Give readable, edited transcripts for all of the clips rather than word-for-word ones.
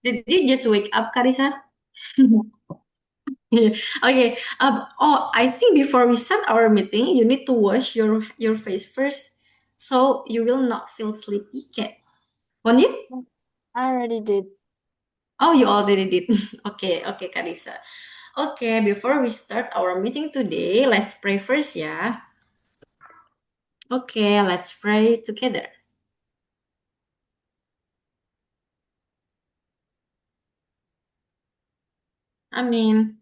Did you just wake up, Karisa? Yeah. Okay. Oh, I think before we start our meeting, you need to wash your face first, so you will not feel sleepy. Okay. Won't you? I already did. Oh, you already did. Okay. Okay, Karisa. Okay. Before we start our meeting today, let's pray first, yeah. Okay. Let's pray together. Amin.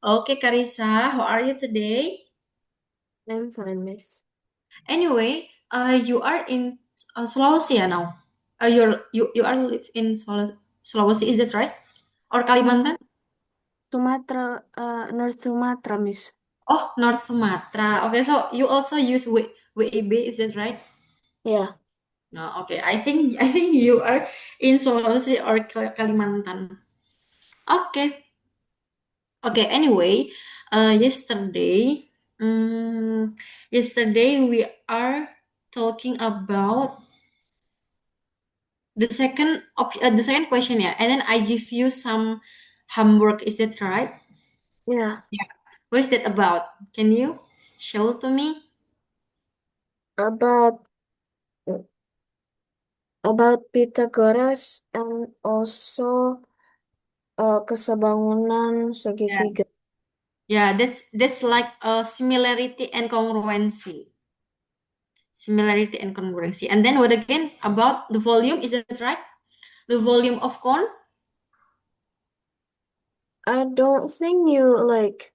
Okay, Karisa. How are you today? I'm fine, miss. Anyway, you are in Sulawesi ya now. You are live in Sulawesi, is that right? Or No, Kalimantan? Sumatra, North Sumatra, miss. Oh, North Sumatra. Okay, so you also use WIB, is that right? Yeah. No, okay. I think you are in Sulawesi or Kalimantan. Okay. Okay, anyway, yesterday, um, yesterday we are talking about the second question, yeah, and then I give you some homework. Is that right? Yeah. Yeah. What is that about? Can you show to me? About Pythagoras and also kesebangunan Yeah. segitiga. Yeah, that's like a similarity and congruency. Similarity and congruency. And then what again about the volume? Is that right? The volume of cone. I don't think you like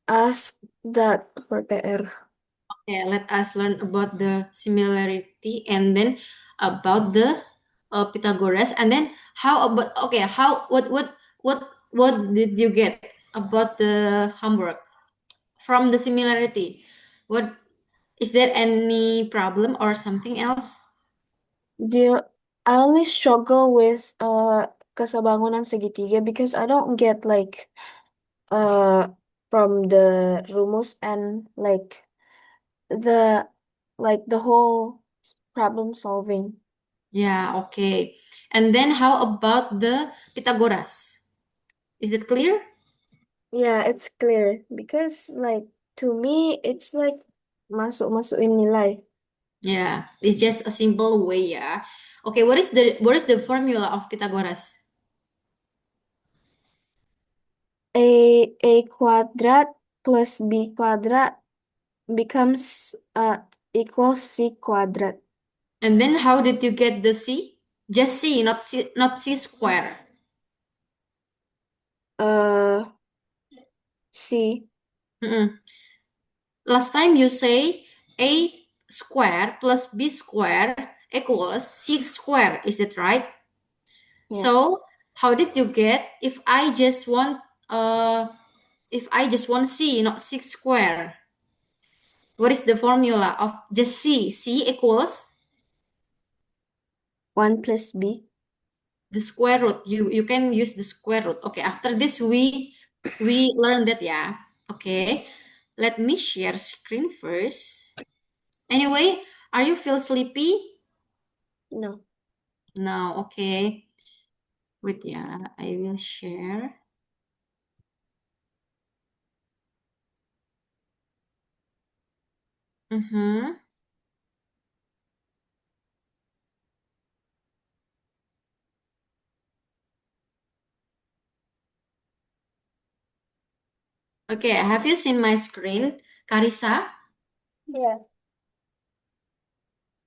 ask that for PR. Okay, let us learn about the similarity and then about the Pythagoras, and then how about okay, how what did you get about the homework from the similarity? What is there any problem or something else? Do you, I only struggle with kesebangunan segitiga because I don't get like uh from the rumus and the the whole problem solving. Yeah, okay. And then how about the Pythagoras? Is that clear? Yeah, it's clear because like to me it's like masuk-masukin nilai. Yeah, it's just a simple way, yeah. Okay, what is the formula of Pythagoras? A quadrat plus b quadrat becomes equals c quadrat. And then how did you get the C? Just C, not C square. Uh c Mm-mm. Last time you say A square plus B square equals C square. Is that right? yeah, So how did you get uh if I just want C, not six square? What is the formula of the C? C equals 1 plus b. the square root. You can use the square root. Okay, after this we learn that, yeah. Okay, let me share screen first. Anyway, are you feel sleepy? No. No. Okay, wait, yeah, I will share. Mm-hmm. Okay, have you seen my screen, Karisa? Yeah.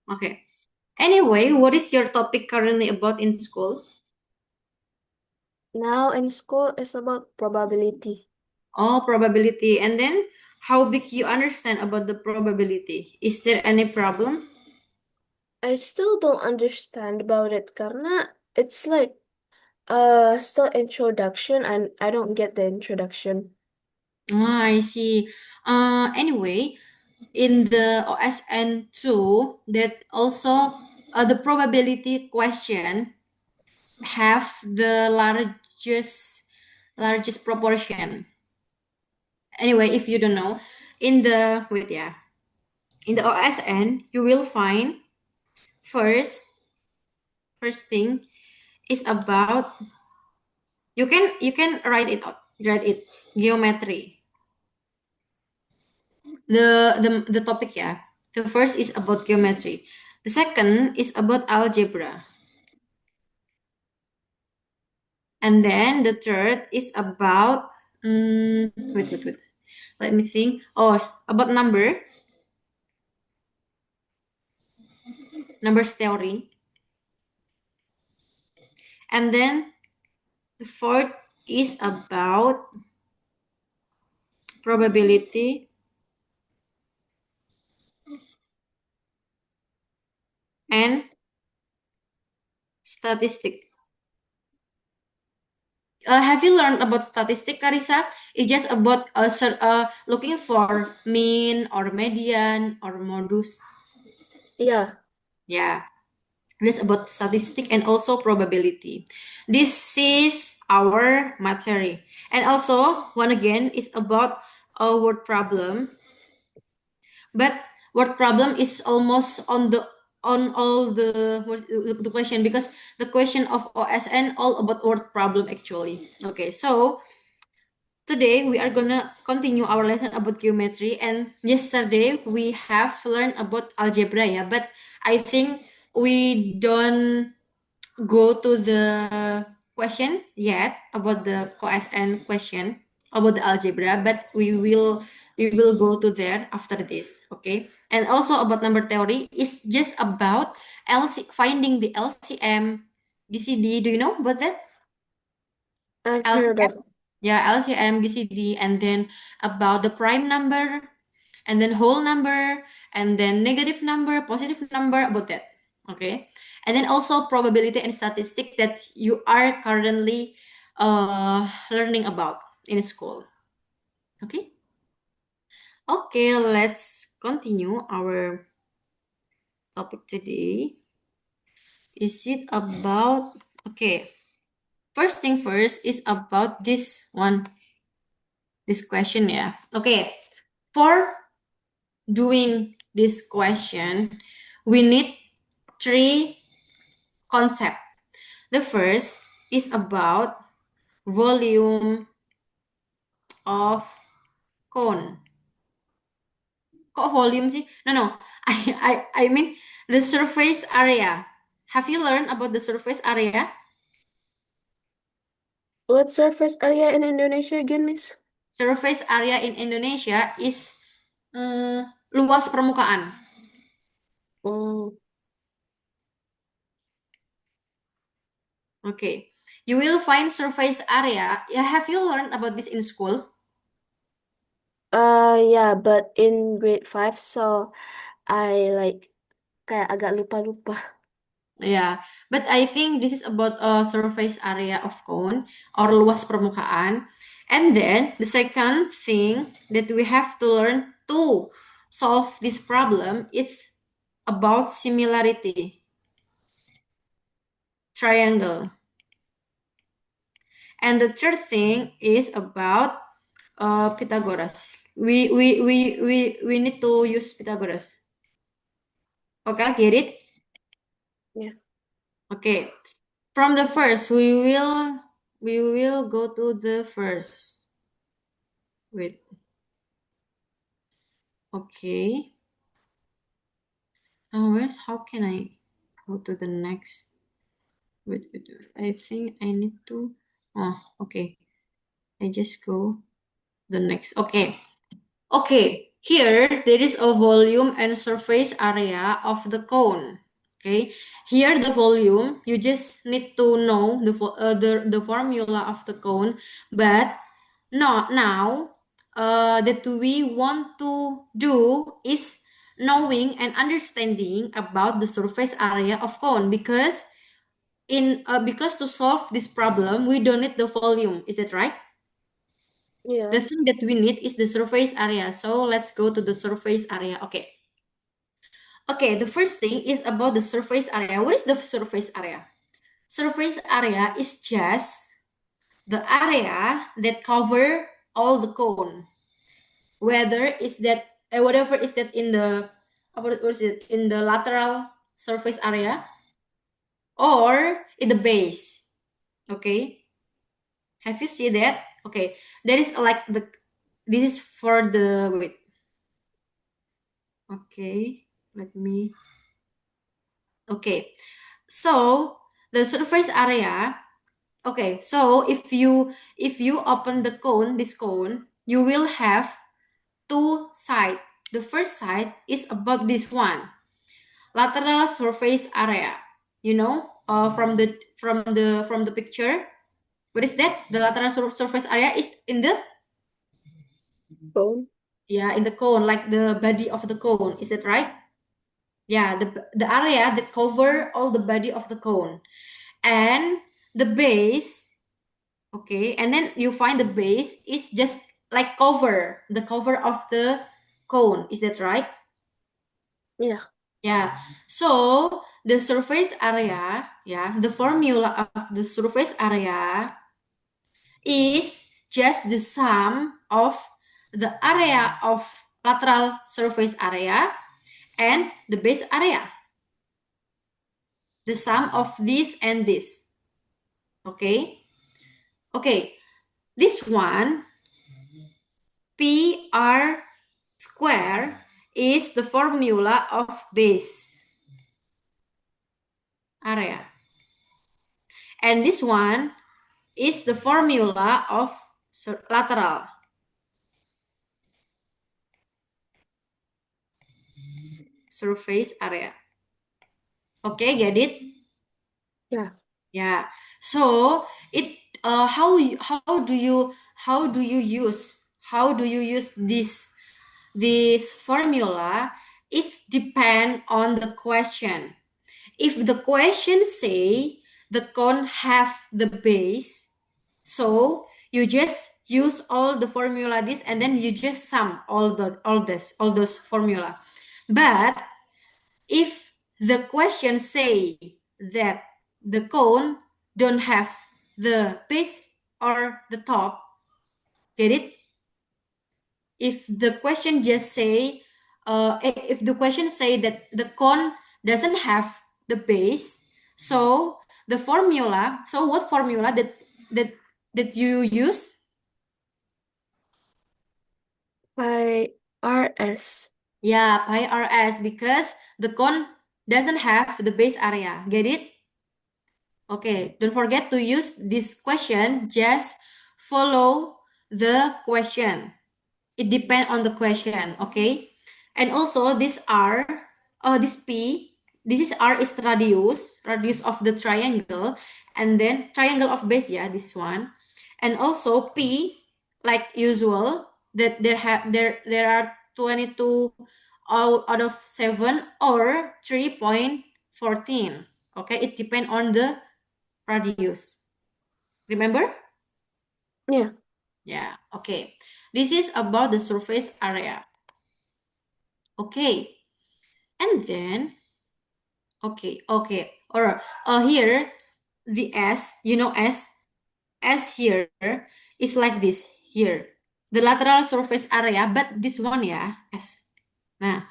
Okay, anyway, what is your topic currently about in school? Now in school it's about probability. Oh, probability. And then how big you understand about the probability? Is there any problem? I still don't understand about it karena it's like still introduction and I don't get the introduction. Ah, I see. Anyway, in the OSN2, that also the probability question have the largest proportion. Anyway, if you don't know, in the wait, yeah, in the OSN, you will find first first thing. is about, you can write it out, geometry. The topic, yeah. The first is about geometry. The second is about algebra. And then the third is about wait. Let me think. Oh, about numbers theory. And then the fourth is about probability and statistic. Have you learned about statistic, Karisa? It's just about looking for mean or median or modus. Yeah. Yeah, this about statistic and also probability. This is our material. And also, one again is about a word problem. But word problem is almost on all the question, because the question of OSN all about word problem actually. Okay, so today we are gonna continue our lesson about geometry, and yesterday we have learned about algebra, yeah, but I think we don't go to the question yet about the OSN question about the algebra, but we will go to there after this, okay? And also about number theory is just about finding the LCM, BCD. Do you know about that? I've heard LCM, of it. yeah, LCM, BCD, and then about the prime number, and then whole number, and then negative number, positive number, about that. Okay. And then also probability and statistic that you are currently learning about in school. Okay. Okay, let's continue our topic today. Is it about, okay, first thing first is about this one, this question, yeah. Okay. For doing this question, we need three concepts. The first is about volume of cone. Kok volume sih? No. I mean the surface area. Have you learned about the surface area? What surface area in Indonesia again, Miss? Surface area in Indonesia is uh, luas permukaan. Oh, Okay. You will find surface area. Yeah, have you learned about this in school? yeah, but in grade 5, so I kayak agak lupa-lupa. Yeah, but I think this is about a surface area of cone or luas permukaan. And then the second thing that we have to learn to solve this problem is about similarity, triangle. And the third thing is about Pythagoras. We need to use Pythagoras. Okay, get it? Yeah. Okay. From the first, we will go to the first. Wait. Okay. How can I go to the next? Wait. I think I need to. Oh, okay. I just go the next. Okay. Okay. Here, there is a volume and surface area of the cone. Okay. Here, the volume, you just need to know the formula of the cone. But now, that we want to do is knowing and understanding about the surface area of cone, because because to solve this problem we don't need the volume. Is that right? Yeah. The thing that we need is the surface area. So let's go to the surface area. Okay, the first thing is about the surface area. What is the surface area? Surface area is just the area that cover all the cone, whether is that whatever is that in the what is it in the lateral surface area or in the base. Okay, have you seen that? Okay, there is like this is for the wait. Okay, let me. Okay, so the surface area. Okay, so if you open the cone, this cone, you will have two sides. The first side is about this one, lateral surface area. You know, from the picture. What is that? The lateral surface area is in the Bone. yeah in the cone, like the body of the cone. Is that right? Yeah, the area that cover all the body of the cone and the base. Okay, and then you find the base is just like the cover of the cone. Is that right? Yeah. Yeah. So the surface area, yeah, the formula of the surface area is just the sum of the area of lateral surface area and the base area. The sum of this and this. Okay. Okay. This one, PR square, is the formula of base area. And this one is the formula of lateral surface area. Okay, get it? Yeah. Yeah. So it how do you use this formula? It depend on the question. If the question say the cone have the base, so you just use all the formula this and then you just sum all those formula. But if the question say that the cone don't have the base or the top, get it? If the question just say, if the question say that the cone doesn't have the base, so the formula, so what formula that that you use? By RS. Yeah, pi rs, because the cone doesn't have the base area. Get it? Okay, don't forget to use this question. Just follow the question. It depends on the question, okay? And also this R, this P, this is R is radius of the triangle, and then triangle of base, yeah, this is one. And also P, like usual, that there are 22 out of 7 or 3.14. Okay, it depends on the radius. Remember? Yeah. Yeah, okay. This is about the surface area. Okay, and then, okay. Or here, the S, S here is like this here. The lateral surface area, but this one, yeah, S. Nah,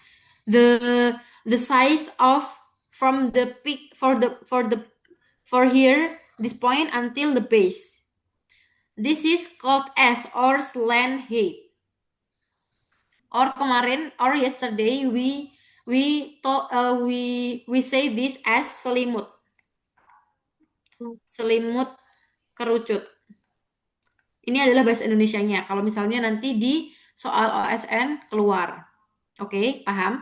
the size of from the peak for here, this point until the base. This is called S or slant height. Or kemarin or yesterday we say this as selimut kerucut. Ini adalah bahasa Indonesianya. Kalau misalnya nanti di soal OSN keluar. Oke, paham?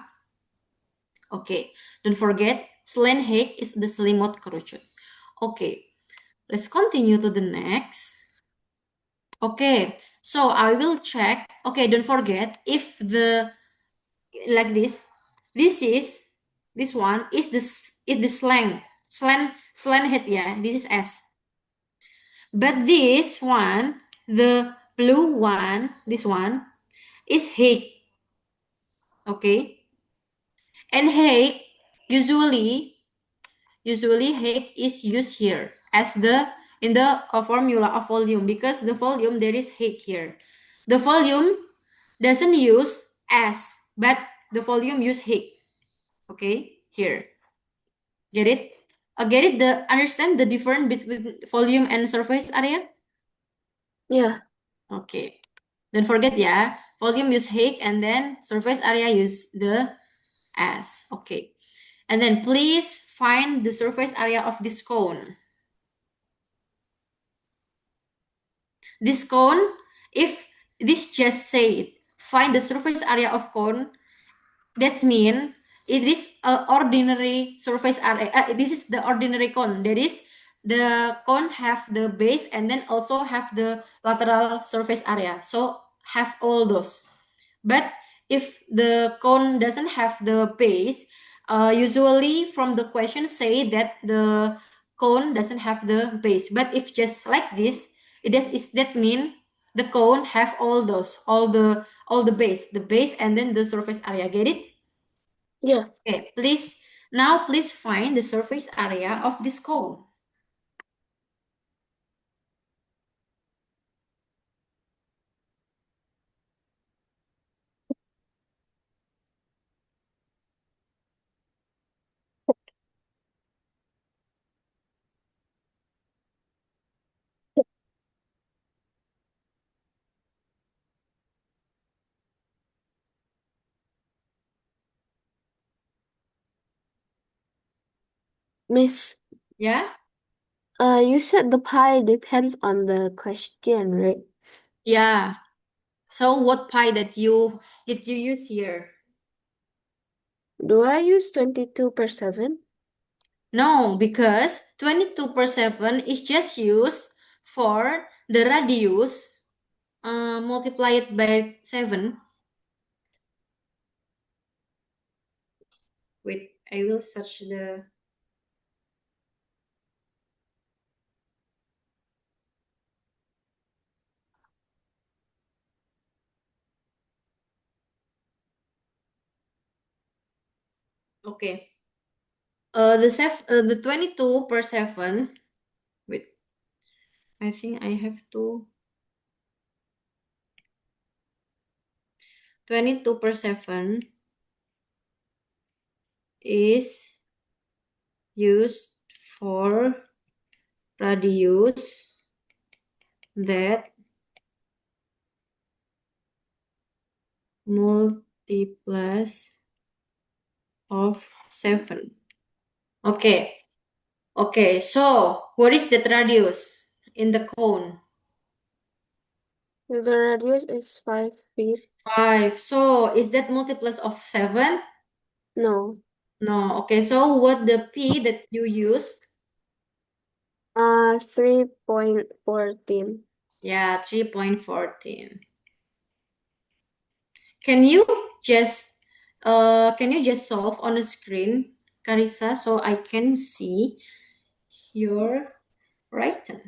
Oke, don't forget slant height is the selimut kerucut. Oke, let's continue to the next. Okay, so I will check. Okay, don't forget if the like this one is the slang head, yeah, this is S. But this one, the blue one, this one is height. Okay, and height usually height is used here as the in the formula of volume, because the volume there is height here. The volume doesn't use S, but the volume use height. Okay, here. Get it? Get it? Understand the difference between volume and surface area? Yeah. Okay. Don't forget ya, volume use H and then surface area use the S. Okay. And then please find the surface area of this cone. This cone, if this just said find the surface area of cone, that mean it is a ordinary surface area. This is the ordinary cone. That is, the cone have the base and then also have the lateral surface area. So have all those. But if the cone doesn't have the base, usually from the question say that the cone doesn't have the base. But if just like this, it does is that mean the cone have all those, all the base and then the surface area. Get it? Yeah. Okay, please find the surface area of this cone. Miss, Yeah? you said the pi depends on the question, right? Yeah. So what pi that you use here? Do I use 22 per 7? No, because 22 per 7 is just used for the radius multiplied by 7. Wait, I will search the... Okay. The 22 per 7. Wait, I think I have to... 22 per 7 is used for radius that multiples of 7. Okay. Okay, so what is that radius in the cone? The radius is 5 feet. 5. So is that multiples of 7? No. No. Okay, so what the P that you use? 3.14. Yeah, 3.14. Can you just solve on the screen, Carissa, so I can see your writing?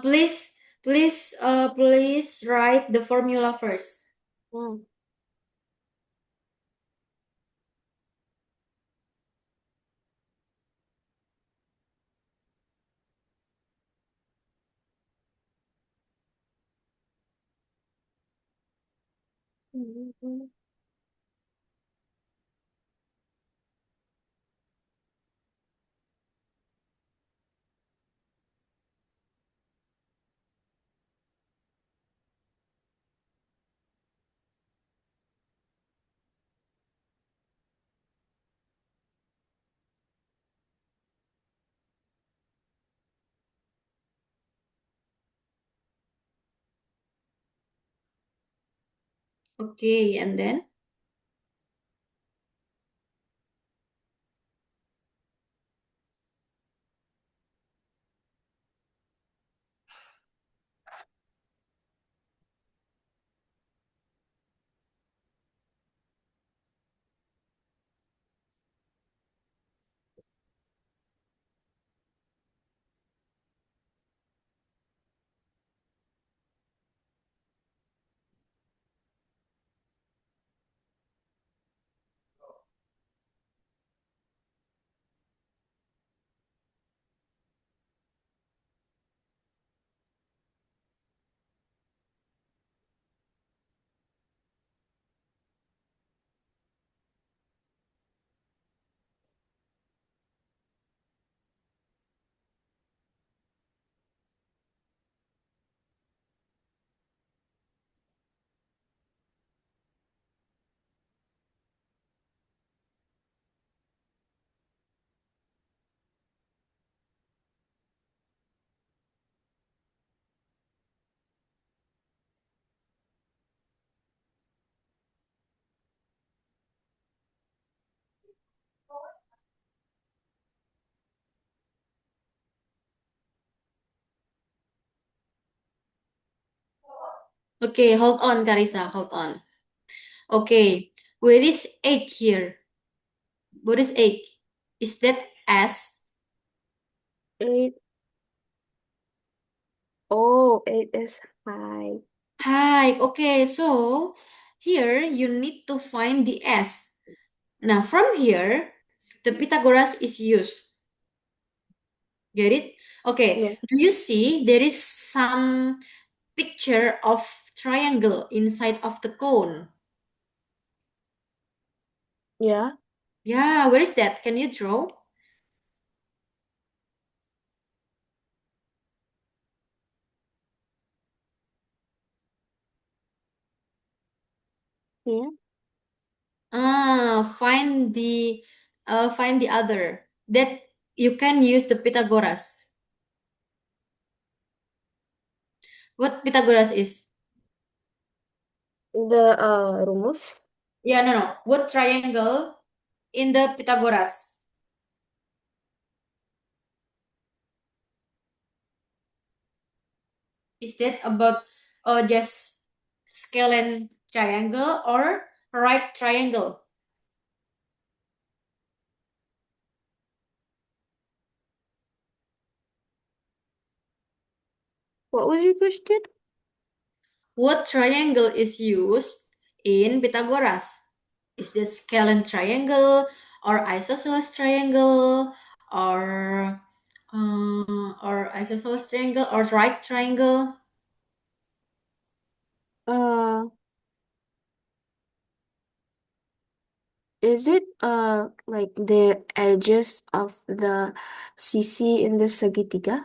Please write the formula first. Oh. Mhm. Okay, and then? Okay, hold on, Carissa, hold on. Okay, where is egg here? What is egg? Is that S? 8. Oh, 8 is high. Hi. Okay, so here you need to find the S. Now from here, the Pythagoras is used. Get it? Okay. Yeah. Do you see there is some picture of triangle inside of the cone? Yeah. Yeah, where is that? Can you draw? Yeah. Find the other that you can use the Pythagoras. What Pythagoras is? The rumus. Yeah, no, no. What triangle in the Pythagoras? Is that about just scalene triangle or right triangle? What was your question? What triangle is used in Pythagoras? Is that scalene triangle or isosceles triangle or isosceles triangle or right triangle? Uh, is it like the edges of the CC in the segitiga?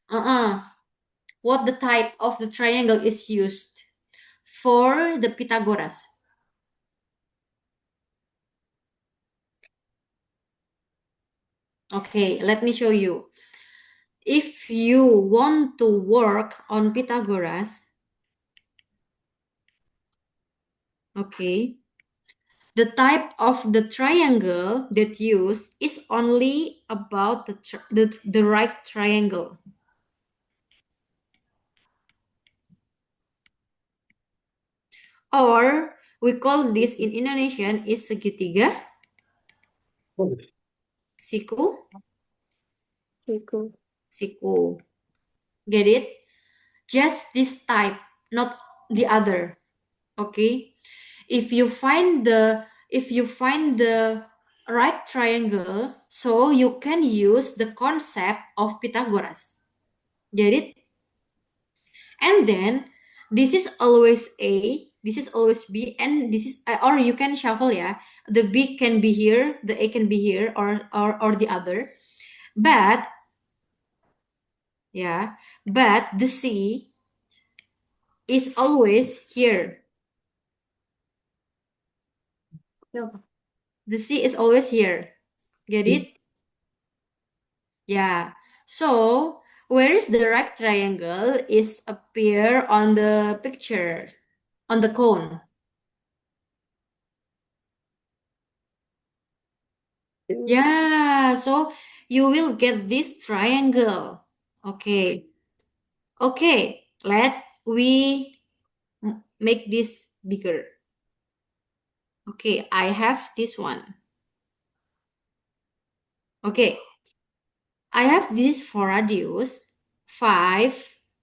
Uh-uh. What the type of the triangle is used for the Pythagoras? Okay, let me show you. If you want to work on Pythagoras, okay, the type of the triangle that used is only about the right triangle. Or we call this in Indonesian is segitiga, siku, Siku. siku. Get it? Just this type, not the other. Okay? If you find the right triangle, so you can use the concept of Pythagoras. Get it? And then this is always A, this is always B, and this is or you can shuffle, yeah. The B can be here, the A can be here, or the other. But yeah, but the C is always here. No. The C is always here. Get it? Yeah. So where is the right triangle is appear on the picture on the cone. Mm. Yeah. So you will get this triangle. Okay. Okay. Let we make this bigger. Okay. I have this one. Okay. I have this for radius 5.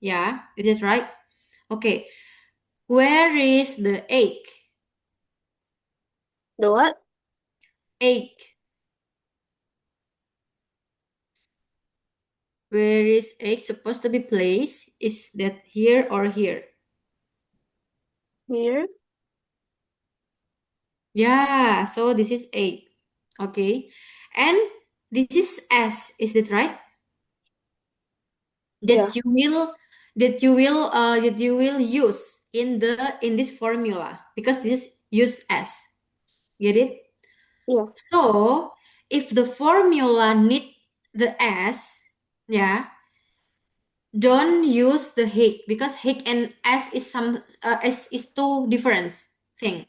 Yeah. It is right. Okay. Where is the egg? The what? Egg. Where is egg supposed to be placed? Is that here or here? Here? Yeah, so this is egg. Okay. And this is S, is that right? Yeah. That you will that you will use in this formula because this is use S. Get it? Yeah. So if the formula need the S, yeah, don't use the H because H and S is is two different thing.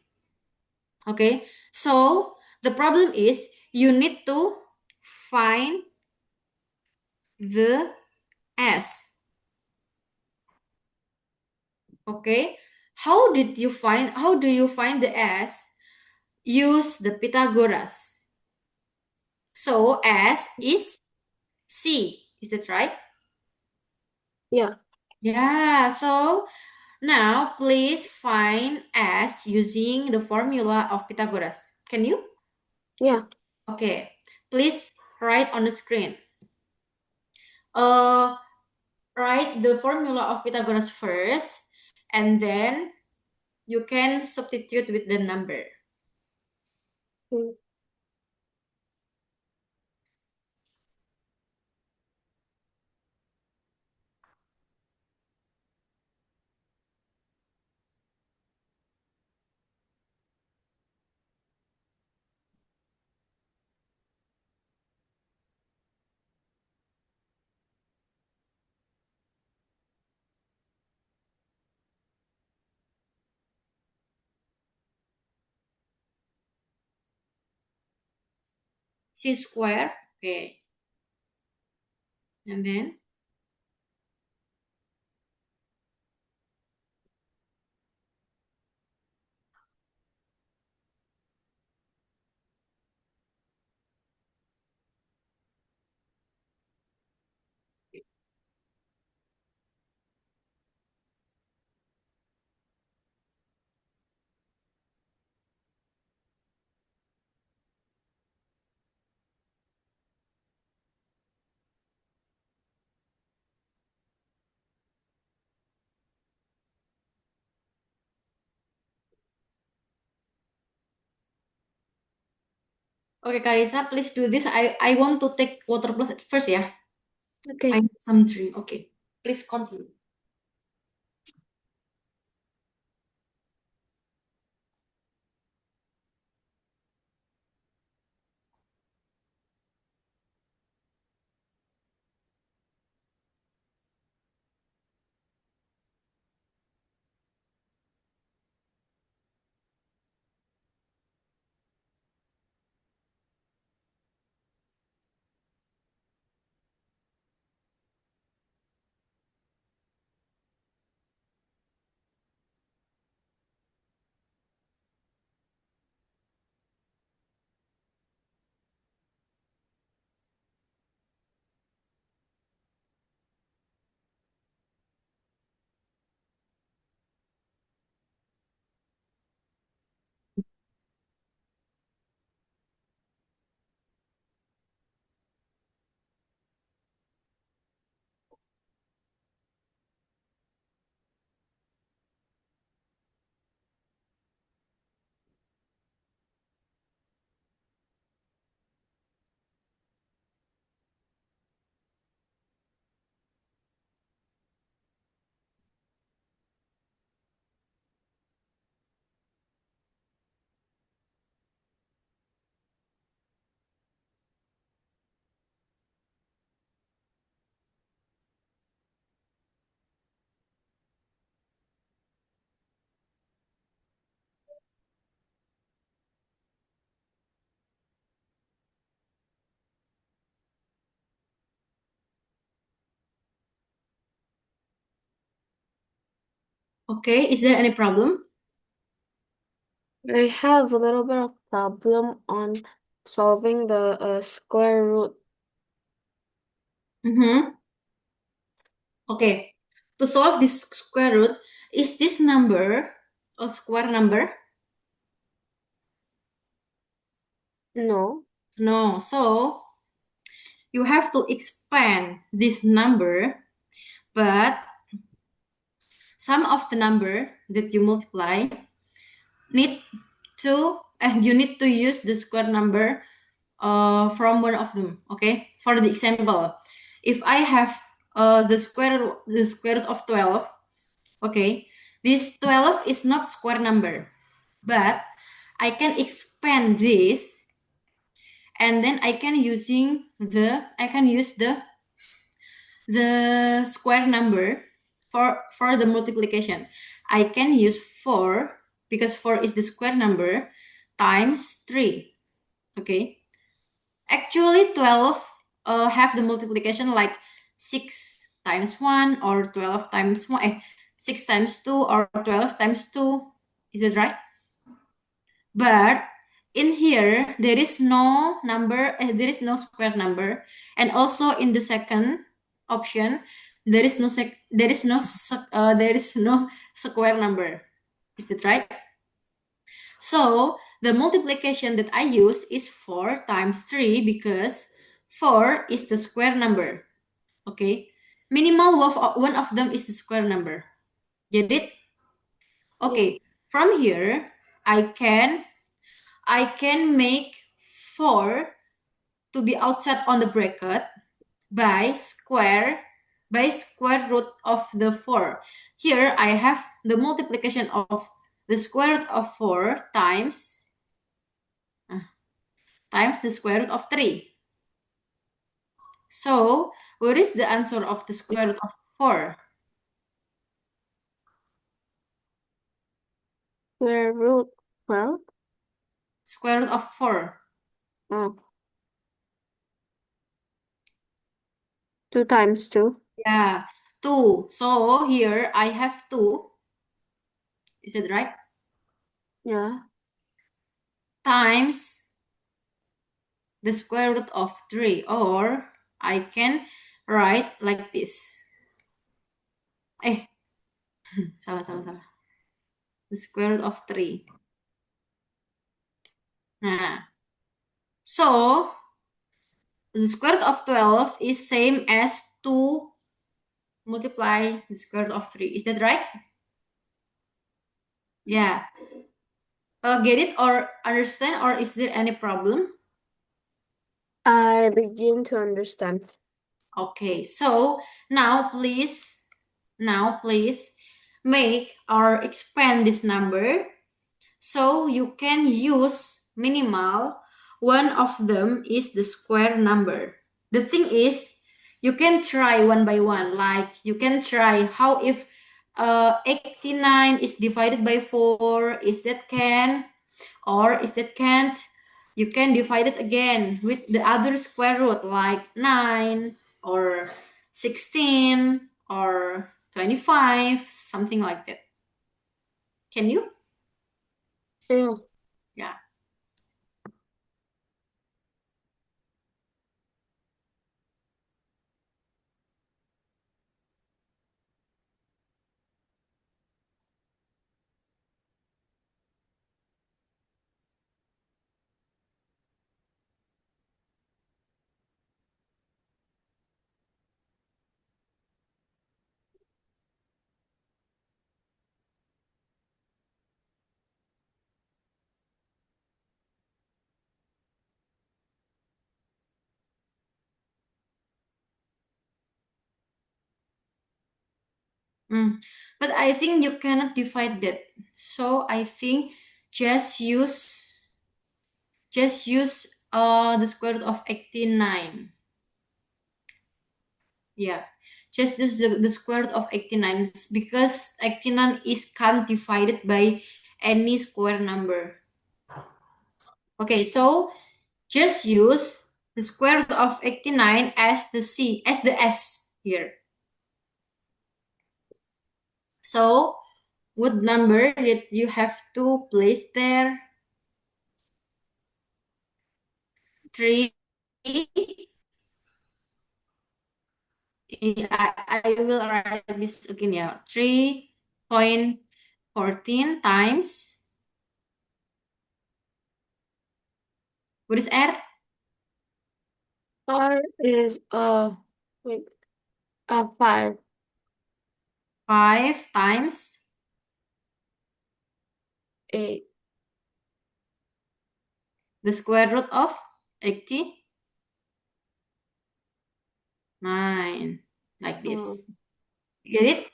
Okay, so the problem is you need to find the S. Okay, how do you find the S? Use the Pythagoras. So S is C. Is that right? Yeah. Yeah, so now please find S using the formula of Pythagoras. Can you? Yeah. Okay, please write on the screen. Uh, write the formula of Pythagoras first, and then you can substitute with the number. Mm. C square. Okay, and then okay, Carissa, please do this. I want to take water plus at first, yeah. I Okay. need some drink. Okay, please continue. Okay, is there any problem? I have a little bit of problem on solving the square root. Mm-hmm. Okay, to solve this square root, is this number a square number? No. No, so you have to expand this number, but some of the number that you multiply need you need to use the square number from one of them. Okay, for the example, if I have the square root of 12, okay, this 12 is not square number, but I can expand this, and then I can use the square number for the multiplication. I can use 4 because 4 is the square number times 3. Okay, actually 12 have the multiplication like 6 times 1 or 12 times 1, 6 times 2 or 12 times 2. Is it right? But in here, there is no number, there is no square number. And also in the second option, there is no there is no square number. Is it right? So the multiplication that I use is 4 times 3 because 4 is the square number. Okay. Minimal one of them is the square number. Get it? Yeah. Okay. From here, I can make 4 to be outside on the bracket by square root of the 4. Here I have the multiplication of the square root of 4 times the square root of 3. So, what is the answer of the square root of 4? Square root 12. Square root of 4. Oh. 2 times 2. Yeah, 2. So, here I have 2. Is it right? Yeah. Times the square root of 3. Or I can write like this. Eh, salah. The square root of 3. Nah, so the square root of 12 is same as 2 multiply the square root of 3. Is that right? Yeah. Get it or understand, or is there any problem? I begin to understand. Okay, so now please make or expand this number so you can use minimal one of them is the square number. The thing is, you can try one by one. Like you can try how if 89 is divided by 4, is that can or is that can't? You can divide it again with the other square root like 9 or 16 or 25, something like that. Can you? Yeah. Yeah. Mm. But I think you cannot divide that. So I think just use just use the square root of 89. Yeah. Just use the square root of 89 because 89 is can't divided by any square number. Okay, so just use the square root of 89 as the S here. So what number that you have to place there? 3. I will write this again, yeah. 3.14 times. What is R? R is wait 5. 5 times 8. the square root of 89. Like this. Oh. Get it?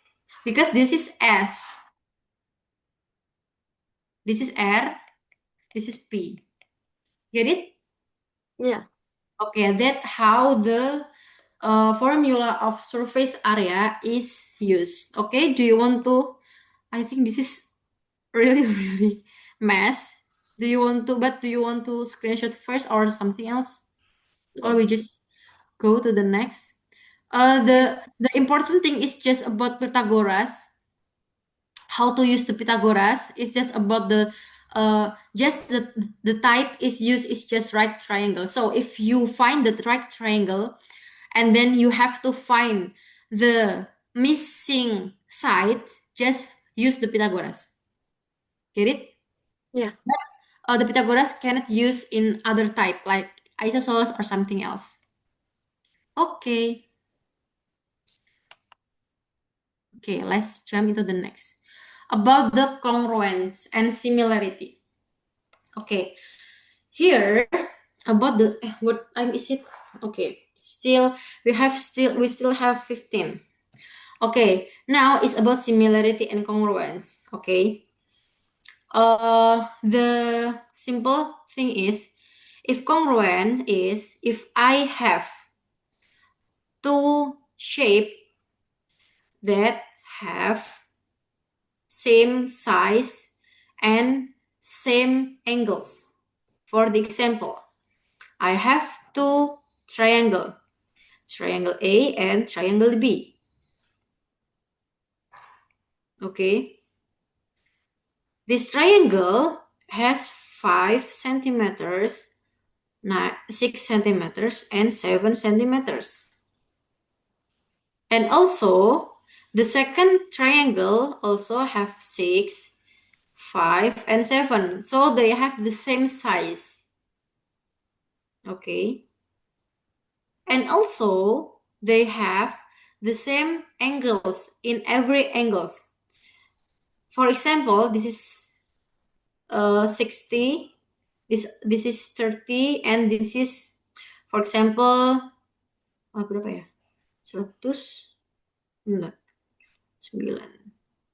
Because this is S. This is R. This is P. Get it? Yeah. Okay, that how the formula of surface area is used. Okay, do you want to? I think this is really, really mess. Do you want to screenshot first or something else? Or we just go to the next? The important thing is just about Pythagoras. how to use the Pythagoras. It's just about just the type is used is just right triangle. So if you find the right triangle, and then you have to find the missing side, just use the Pythagoras. Get it? Yeah. The Pythagoras cannot use in other type like isosceles or something else. Okay. Okay, let's jump into the next. About the congruence and similarity. Okay, here about the what time is it? Okay, we still have 15. Okay, now it's about similarity and congruence. Okay. The simple thing is if congruent is if I have two shape that have same size and same angles. For the example, I have two triangle, triangle A and triangle B. Okay, this triangle has 5 centimeters, 6 centimeters, and 7 centimeters. And also, the second triangle also have 6, 5, and 7. So they have the same size. Okay. And also, they have the same angles in every angles. For example, this is 60, this is 30, and this is, for example, berapa ya? 100, enggak, 9.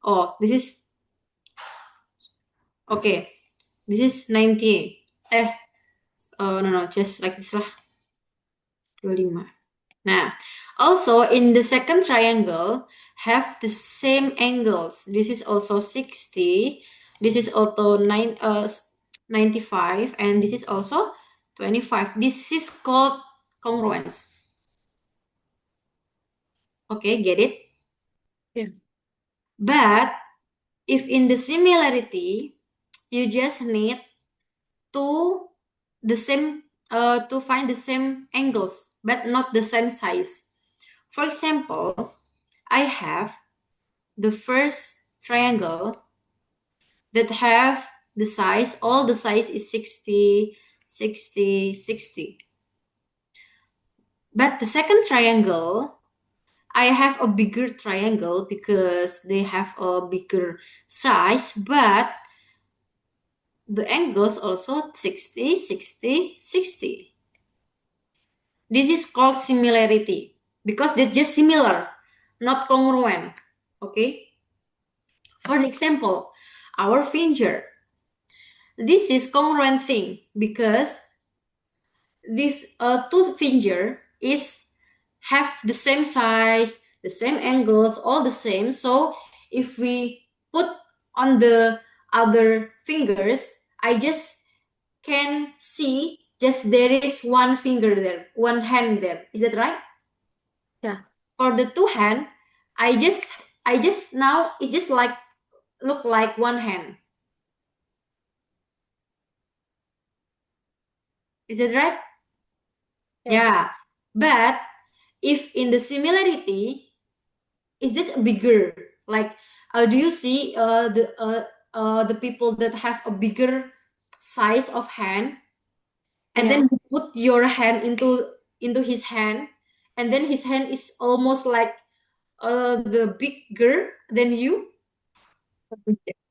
Oh, this is, okay, this is 90. No, just like this lah, 25. Nah, also in the second triangle have the same angles. This is also 60. This is also 95, and this is also 25. This is called congruence. Okay, get it? Yeah. But if in the similarity, you just need to the same to find the same angles, but not the same size. For example, I have the first triangle that have the size, all the size is 60, 60, 60. But the second triangle, I have a bigger triangle because they have a bigger size, but the angles also 60, 60, 60. This is called similarity because they're just similar, not congruent. Okay? For example, our finger. This is congruent thing because this two finger is have the same size, the same angles, all the same. So if we put on the other fingers, I just can see just there is one finger there, one hand there. Is that right? Yeah. For the two hand, I just now it's just like look like one hand. Is that right? Yeah. Yeah. But if in the similarity, is this bigger? Like, do you see the people that have a bigger size of hand, and Yeah. then you put your hand into his hand, and then his hand is almost like the bigger than you.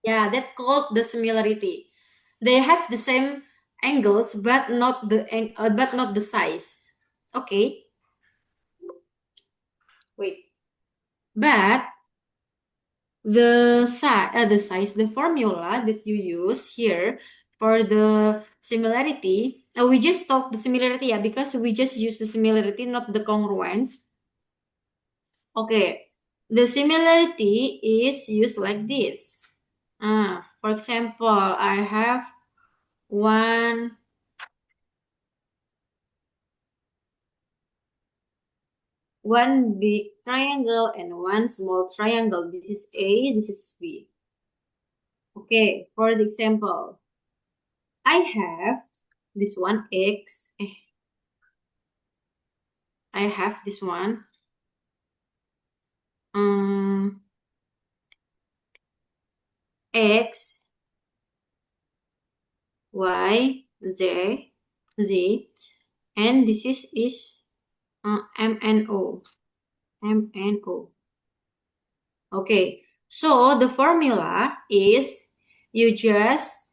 Yeah, that called the similarity. They have the same angles, but but not the size. Okay, wait. But the formula that you use here for the similarity, we just talk the similarity, yeah, because we just use the similarity, not the congruence. Okay, the similarity is used like this. For example, I have one big triangle and one small triangle. This is A, this is B. Okay, for the example, I have this one x. I have this one. Um, X, Y, Z, and this is M and O. M and O. Okay, so the formula is you just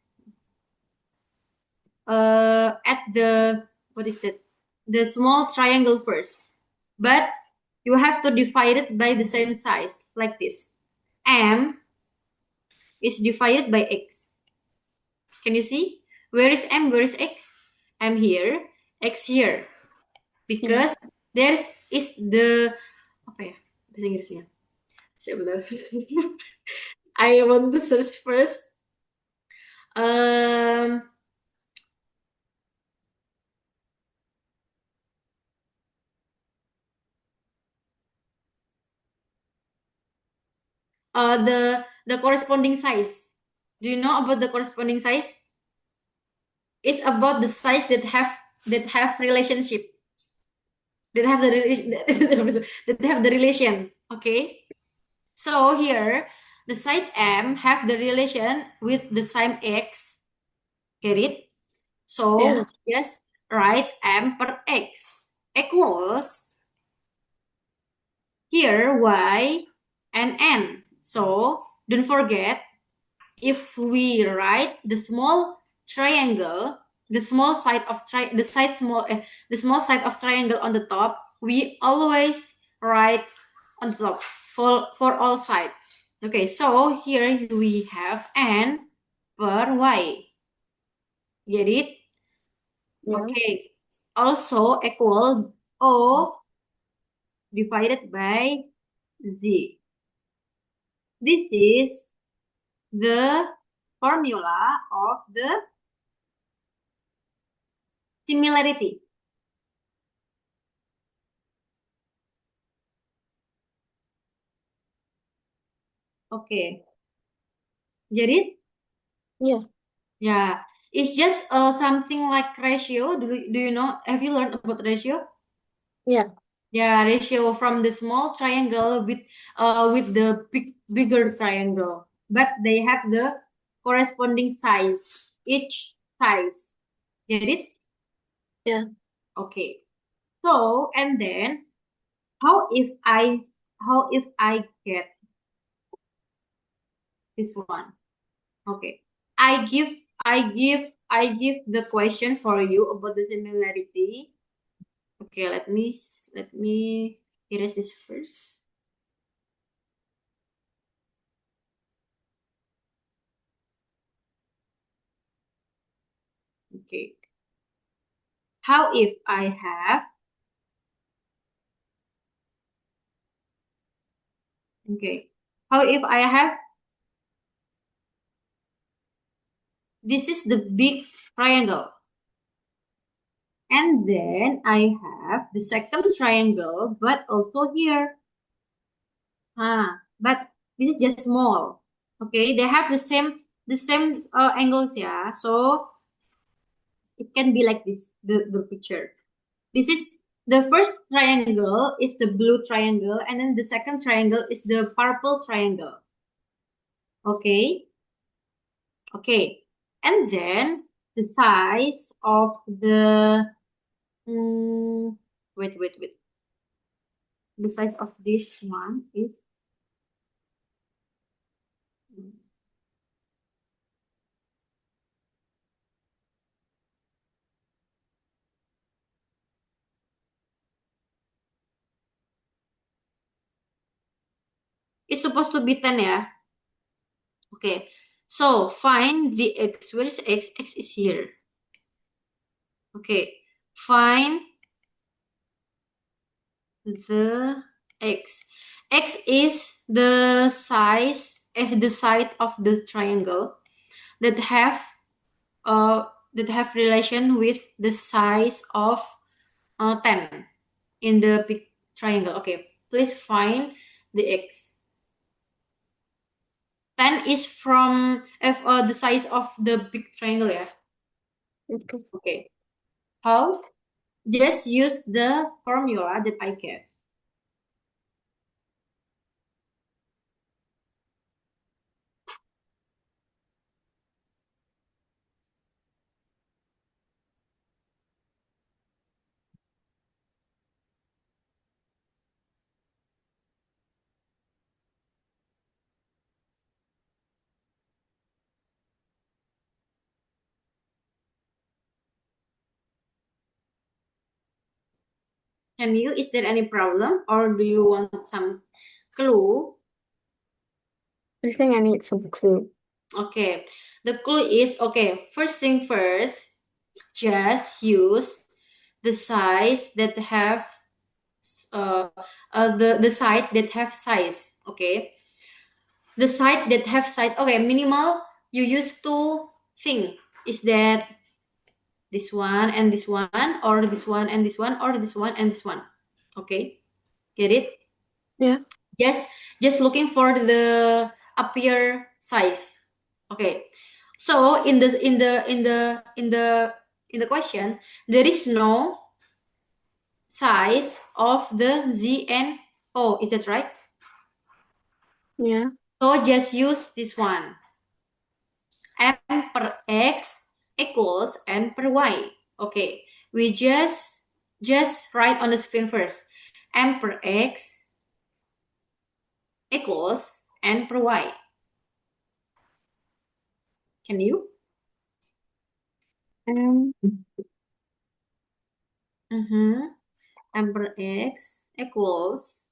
at the what is that? The small triangle first, but you have to divide it by the same size like this. M is divided by X. Can you see? Where is M? Where is X? M here, X here. Yeah. Because there is the apa ya bahasa Inggrisnya? Sebentar. I want to search first. Um, the corresponding size. Do you know about the corresponding size? It's about the size that have relationship, that have the relation, that have the relation. Okay, so here the side M have the relation with the same X. Get it? So Yeah. just write M per X equals here Y and N. So don't forget, if we write the small triangle, the small side of the small side of triangle on the top, we always write on the top for all sides. Okay, so here we have N per Y. Get it? Yeah. Okay. Also equal O divided by Z. This is the formula of the similarity. Okay. Get it? Yeah. Yeah. It's just something like ratio. Do you know? Have you learned about ratio? Yeah. Yeah, ratio from the small triangle with the bigger triangle. But they have the corresponding size, each size. Get it? Yeah. Okay. So, and then how if I how if I get this one? Okay. I give I give the question for you about the similarity. Okay, let me erase this first. Okay. How if I have okay. How if I have this is the big triangle. And then I have the second triangle, but also here. But this is just small. Okay, they have the same angles, yeah. So it can be like this, the picture. This is the first triangle is the blue triangle, and then the second triangle is the purple triangle. Okay, okay. And then the size of the mm, wait. The size of this one is it's supposed to be 10, yeah. Okay. So find the x. Where is x? X is here. Okay. Find the x. X is the side of the triangle that have that have relation with the size of 10 in the big triangle. Okay. Please find the x. 10 is from the size of the big triangle, yeah. Okay. Okay. How? Just use the formula that I gave. Can you? Is there any problem, or do you want some clue? I think I need some clue. Okay. The clue is okay. First thing first, just use the size that have uh, the side that have size. Okay. The side that have side. Okay. Minimal. You use two thing. Is that this one and this one, or this one and this one, or this one and this one? Okay. Get it? Yeah. Just looking for the appear size. Okay. So in the question, there is no size of the z and o. Is that right? Yeah. So just use this one. M per x equals n per y. Okay. We just write on the screen first. M per x equals n per y. Can you? Um, Mm-hmm. M per x equals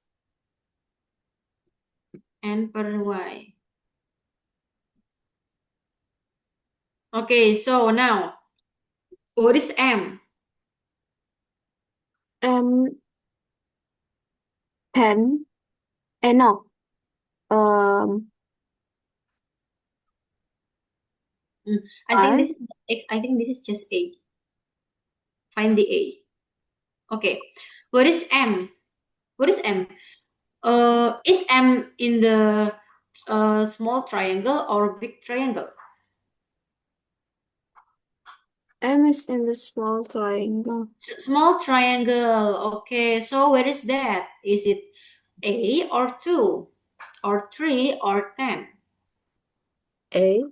n per y. Okay, so now, what is m? um, 10. No. Um, Mm, I think 5. this is not x. I think this is just a. Find the a. Okay, what is m? What is m? Is m in the small triangle or big triangle? M is in the small triangle. Small triangle. Okay, so where is that? Is it a or 2 or 3 or 10? A.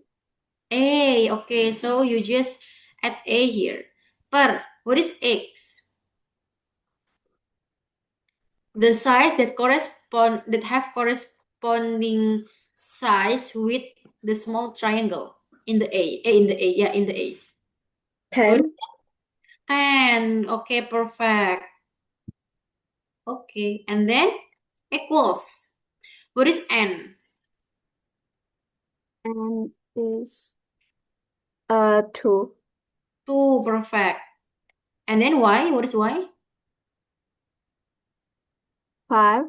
A. Okay, so you just add a here. Per, what is x? The size that have corresponding size with the small triangle in the in the A. What is 10. 10? Okay, perfect. Okay, and then equals. What is n? And is 2. 2, perfect. And then y? What is y? 5.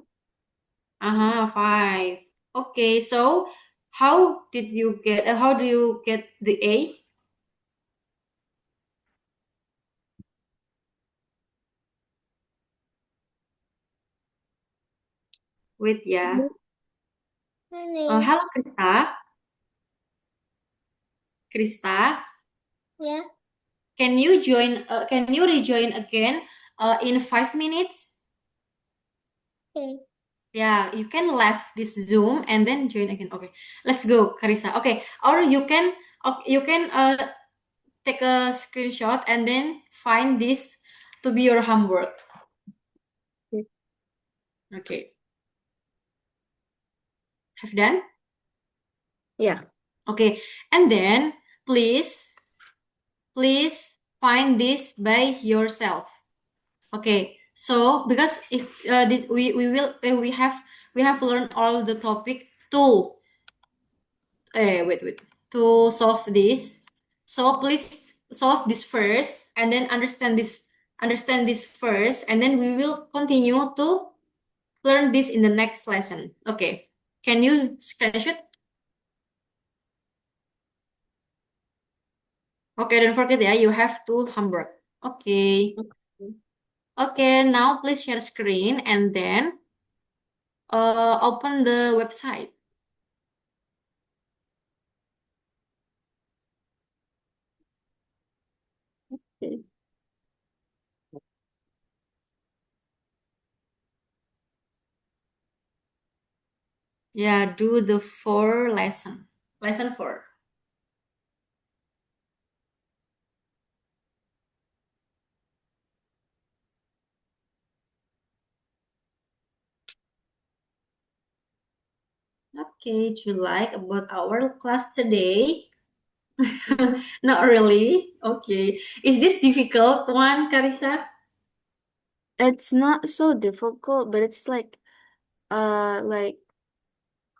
Uh-huh, 5. Okay, so how do you get the A? Wait, yeah. Honey. Hello, Krista. Krista, Yeah. can you join? Can you rejoin again? In 5 minutes. Okay. Yeah, you can left this Zoom and then join again. Okay, let's go, Karisa. Okay, or you can take a screenshot and then find this to be your homework. Okay, have done. Yeah. Okay, and then please find this by yourself. Okay, so because if this we will we have learned all the topic wait to solve this. So please solve this first, and then understand this first, and then we will continue to learn this in the next lesson. Okay, can you screenshot? Okay, don't forget, yeah, you have to homework. Okay. Okay. Okay, now please share screen and then open the website. Yeah, do the four lesson. Lesson four. Okay, do you like about our class today? Not really. Okay. Is this difficult one, Carissa? It's not so difficult, but it's like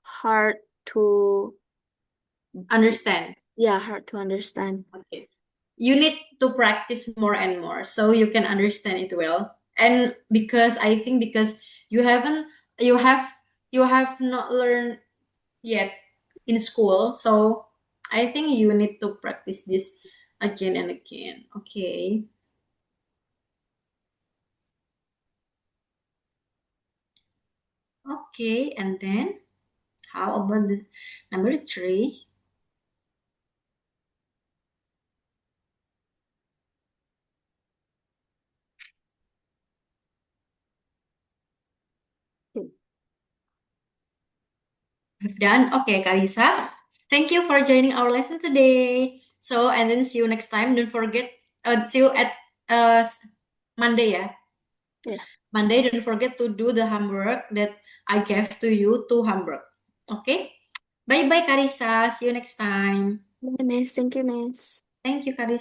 hard to Understand. yeah, hard to understand. Okay. You need to practice more and more so you can understand it well. And because I think because you haven't you have you have not learned yet in school, so I think you need to practice this again and again. Okay. Okay, and then how about this number three? We've done. Okay, Karisa. Thank you for joining our lesson today. So, and then see you next time. Don't forget, see you at Monday, yeah. Yeah. Monday, don't forget to do the homework that I gave to you to homework. Okay? Bye bye, Karisa. See you next time. Bye, Miss. Thank you, Miss. Thank you, Karisa.